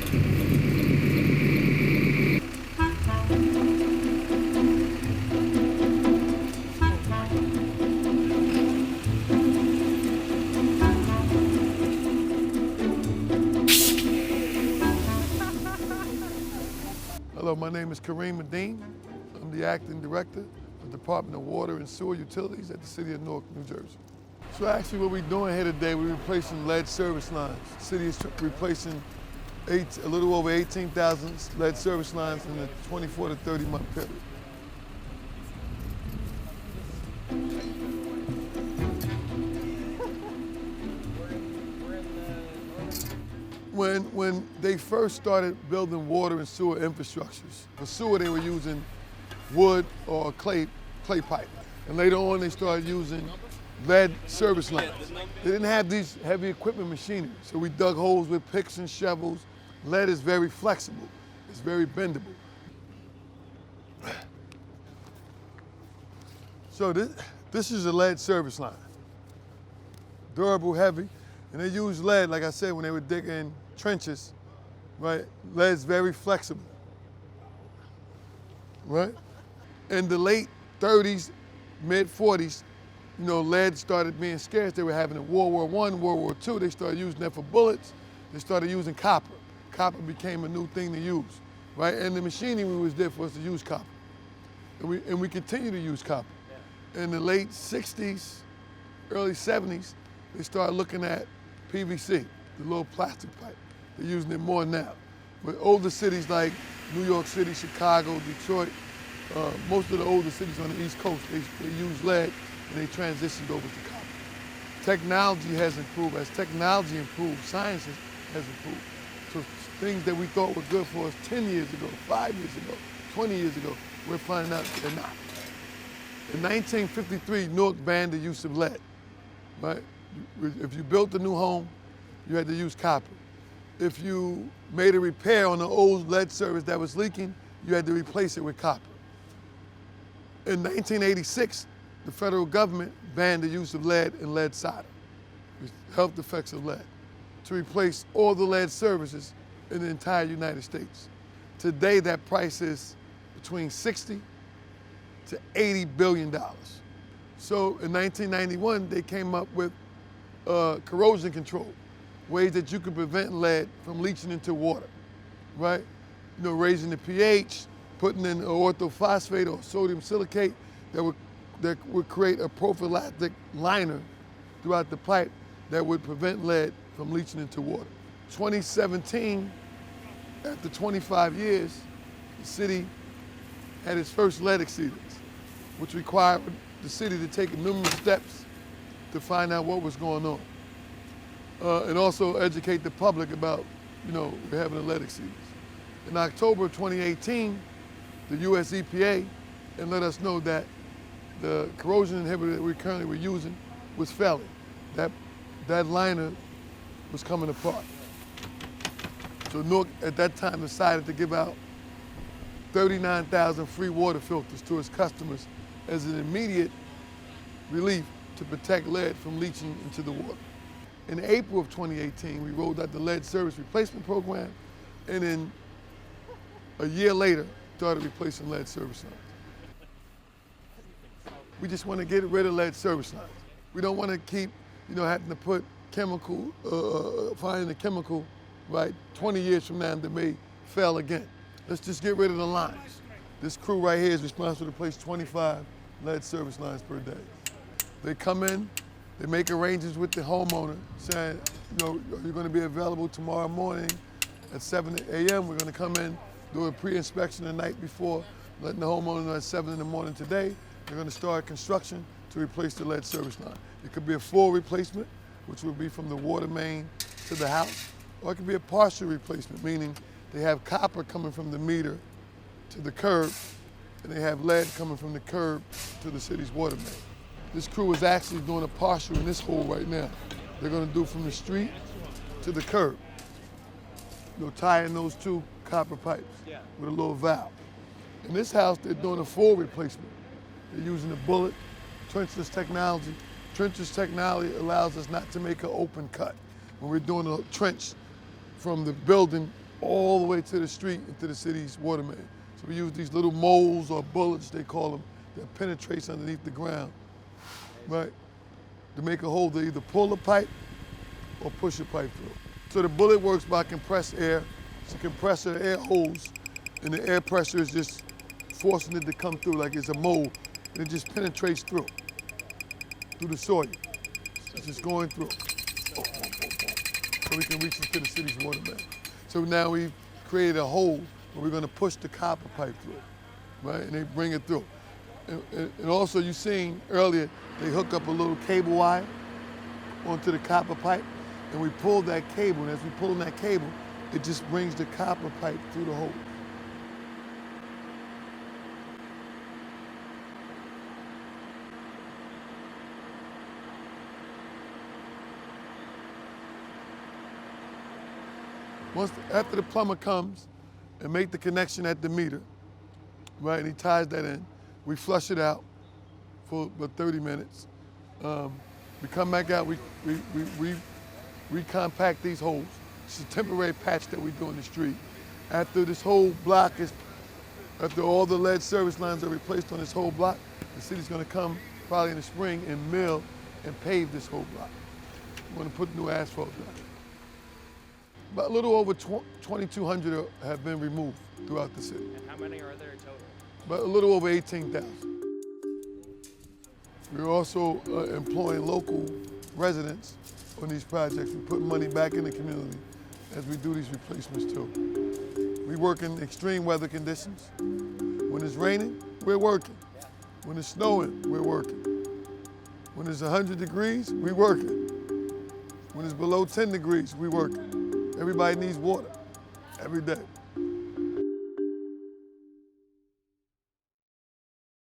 Hello, my name is Kareem Medine. I'm the acting director of the Department of Water and Sewer Utilities at the city of Newark, New Jersey. So actually what we're doing here today, we're replacing lead service lines. The city is replacing a little over 18,000 lead service lines in a 24 to 30 month period. When they first started building water and sewer infrastructures, for sewer they were using wood or clay pipe. And later on they started using lead service lines. They didn't have these heavy equipment machinery, so we dug holes with picks and shovels. Lead is very flexible, it's very bendable. So this is a lead service line. Durable, heavy, and they use lead, like I said, when they were digging trenches, right? Lead's very flexible, right? In the late 30s, mid 40s, lead started being scarce. They were having it in World War I, World War II. They started using that for bullets. They started using copper. Copper became a new thing to use, right? And the machinery was there for us to use copper. And we continue to use copper. In the late 60s, early 70s, they started looking at PVC, the little plastic pipe. They're using it more now. But older cities like New York City, Chicago, Detroit, most of the older cities on the East Coast, they use lead and they transitioned over to copper. Technology has improved. As technology improves, science has improved. So things that we thought were good for us 10 years ago, 5 years ago, 20 years ago, we're finding out they're not. In 1953, Newark banned the use of lead, right? If you built a new home, you had to use copper. If you made a repair on an old lead service that was leaking, you had to replace it with copper. In 1986, the federal government banned the use of lead and lead solder, the health effects of lead, to replace all the lead services in the entire United States. Today, that price is between $60 to $80 billion. So in 1991, they came up with corrosion control, ways that you could prevent lead from leaching into water, right? Raising the pH, putting in orthophosphate or sodium silicate that would create a prophylactic liner throughout the pipe that would prevent lead from leaching into water. 2017, after 25 years, the city had its first lead exceedance, which required the city to take numerous steps to find out what was going on. And also educate the public about, we're having a lead exceedance. In October of 2018, the US EPA and let us know that the corrosion inhibitor that we currently were using was failing. That liner was coming apart. So Newark at that time decided to give out 39,000 free water filters to its customers as an immediate relief to protect lead from leaching into the water. In April of 2018, we rolled out the lead service replacement program, and then a year later, started replacing lead service lines. We just want to get rid of lead service lines. We don't want to keep, having to put finding a chemical, right, 20 years from now that may fail again. Let's just get rid of the lines. This crew right here is responsible to replace 25 lead service lines per day. They come in, they make arrangements with the homeowner saying, you're going to be available tomorrow morning at 7 a.m. We're going to come in, do a pre-inspection the night before, letting the homeowner know at 7 in the morning today. They're going to start construction to replace the lead service line. It could be a full replacement, which would be from the water main to the house, or it could be a partial replacement, meaning they have copper coming from the meter to the curb, and they have lead coming from the curb to the city's water main. This crew is actually doing a partial in this hole right now. They're going to do from the street to the curb. Tying those two copper pipes with a little valve. In this house, they're doing a full replacement. They're using the bullet, trenchless technology. Trenchless technology allows us not to make an open cut. When we're doing a trench from the building all the way to the street into the city's water main. So we use these little moles or bullets, they call them, that penetrates underneath the ground, right? To make a hole to either pull the pipe or push the pipe through. So the bullet works by compressed air. It's a compressor, air hose, and the air pressure is just forcing it to come through like it's a mold, and it just penetrates through the soil. It's just going through. So we can reach into the city's water main. So now we've created a hole where we're gonna push the copper pipe through, right? And they bring it through. And also you seen earlier, they hook up a little cable wire onto the copper pipe, and we pull that cable, and as we pull that cable, it just brings the copper pipe through the hole. After the plumber comes and make the connection at the meter, right, and he ties that in, we flush it out for about 30 minutes. We come back out, we compact these holes. It's a temporary patch that we do in the street. After this whole block after all the lead service lines are replaced on this whole block, the city's gonna come probably in the spring and mill and pave this whole block. We're gonna put new asphalt down. About a little over 2,200 have been removed throughout the city. And how many are there total? About a little over 18,000. We're also employing local residents on these projects. We put money back in the community as we do these replacements too. We work in extreme weather conditions. When it's raining, we're working. When it's snowing, we're working. When it's 100 degrees, we're working. When it's below 10 degrees, we're working. Everybody needs water every day.